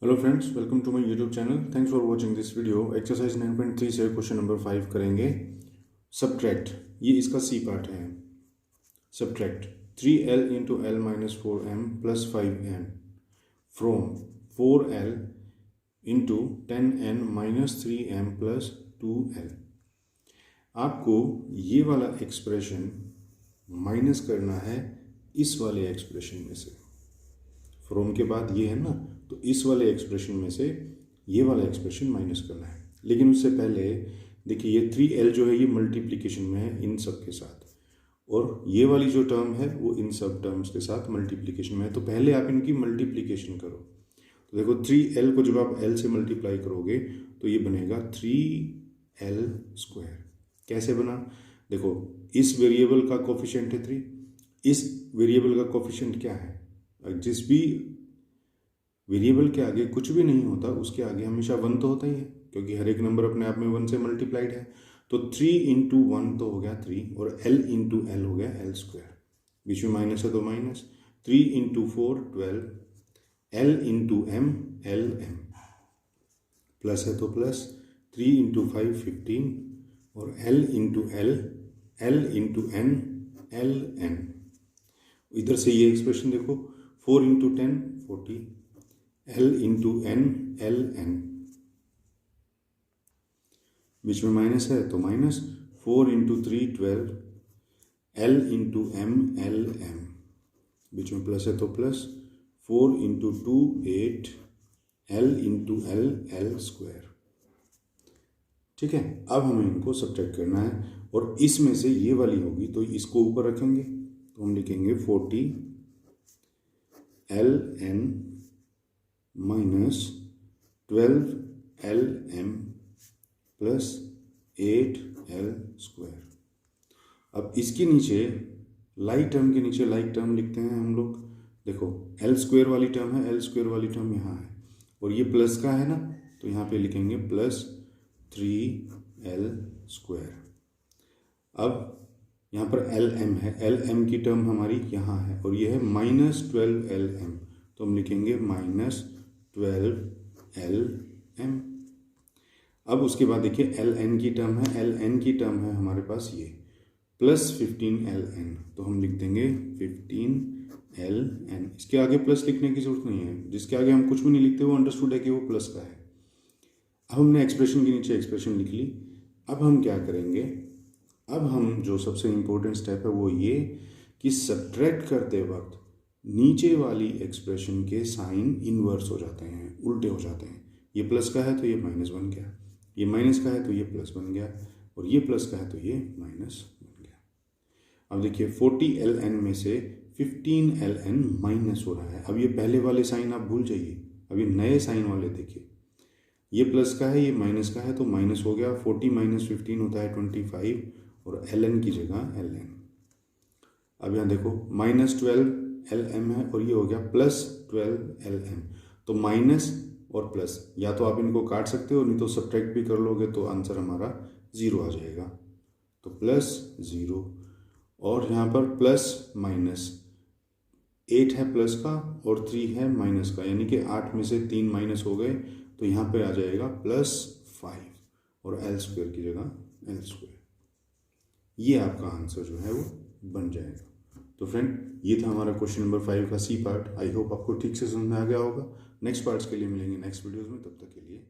Hello friends, welcome to my YouTube channel. Thanks for watching this video. Exercise 9.3 से question number 5 करेंगे। Subtract, ये इसका C part है। Subtract 3l into l minus 4m plus 5n from 4l into 10n minus 3m plus 2l। आपको ये वाला expression minus करना है इस वाले एक्सप्रेशन में से। फ्रॉम के बाद ये है ना, तो इस वाले एक्सप्रेशन में से ये वाला एक्सप्रेशन माइनस करना है। लेकिन उससे पहले देखिए, ये 3l जो है ये मल्टीप्लिकेशन में है इन सब के साथ, और ये वाली जो टर्म है वो इन सब टर्म्स के साथ मल्टीप्लिकेशन में है। तो पहले आप इनकी मल्टीप्लिकेशन करो। तो देखो, 3l को जब आप l से मल्टीप्लाई करोगे तो ये बनेगा 3l स्क्वायर। कैसे बना? देखो, इस वेरिएबल का कोफिशिएंट है 3, इस वेरिएबल का कोफिशिएंट क्या है? जिस भी वेरिएबल के आगे कुछ भी नहीं होता उसके आगे हमेशा 1 तो होता ही है, क्योंकि हर एक नंबर अपने आप में 1 से मल्टीप्लाइड है। तो 3 इंटू 1 तो हो गया 3, और l इंटू एल हो गया l स्क्वायर। बीच में माइनस है तो minus. 3 into 4 12, l into m l m, plus है तो प्लस। 3 इंटू 5 15, और l into l l into n l n। इधर से ये एक्सप्रेशन देखो, 4 into 10 40, l into n l n, बीच में माइनस है तो minus. 4 into 3 12, l into m l m, बीच में प्लस है तो plus. 4 into 2 8, l into l l square. ठीक है, अब हमें इनको सब्ट्रैक्ट करना है, और इसमें से ये वाली होगी तो इसको ऊपर रखेंगे, तो हम लिखेंगे 40 l n minus 12 l m plus 8 l square. अब इसके नीचे लाइक टर्म के नीचे लाइक टर्म लिखते हैं हम लोग। देखो, l स्क्वायर वाली टर्म है, l स्क्वायर वाली टर्म यहाँ है, और ये प्लस का है ना, तो यहाँ पे लिखेंगे प्लस 3l स्क्वायर। अब यहाँ पर एल एम है, एल एम की टर्म हमारी यहाँ है, और ये है माइनस 12l m, तो हम लिखेंगे माइनस 12l m। अब उसके बाद देखिए, एल एन की टर्म है, एल एन की टर्म है हमारे पास ये प्लस 15l n, तो हम लिख देंगे 15l n। इसके आगे प्लस लिखने की जरूरत नहीं है, जिसके आगे हम कुछ भी नहीं लिखते वो अंडरस्टूड है कि वो प्लस का है। अब हमने एक्सप्रेशन के नीचे एक्सप्रेशन लिख ली। अब हम क्या करेंगे? अब हम जो सबसे इम्पोर्टेंट स्टेप है वो ये कि सब्ट्रैक्ट करते वक्त नीचे वाली एक्सप्रेशन के साइन इन्वर्स हो जाते हैं, उल्टे हो जाते हैं। ये प्लस का है तो ये माइनस बन गया, ये माइनस का है तो ये प्लस बन गया, और ये प्लस का है तो ये माइनस बन गया। अब देखिए, 40l n में से 15l n माइनस हो रहा है। अब ये पहले वाले साइन आप भूल जाइए, अब ये नए साइन वाले देखिए। ये प्लस का है, ये माइनस का है, तो माइनस हो गया। 40 माइनस 15 होता है 25, और ln की जगह ln। अब यहाँ देखो, माइनस 12l m है, और ये हो गया प्लस 12l m। तो माइनस और प्लस, या तो आप इनको काट सकते हो, नहीं तो सब्ट्रैक्ट भी कर लोगे तो आंसर हमारा 0 आ जाएगा। तो प्लस 0, और यहाँ पर प्लस माइनस 8 है प्लस का, और 3 है माइनस का, यानी कि 8 में से 3 माइनस हो गए, तो यहाँ पे आ जाएगा प्लस 5, और l स्क्वायर की जगह l स्क्वायर। ये आपका आंसर जो है वो बन जाएगा। तो फ्रेंड, ये था हमारा क्वेश्चन नंबर 5 का सी पार्ट। आई होप आपको ठीक से समझ में आ गया होगा। नेक्स्ट पार्ट्स के लिए मिलेंगे नेक्स्ट वीडियोस में, तब तक के लिए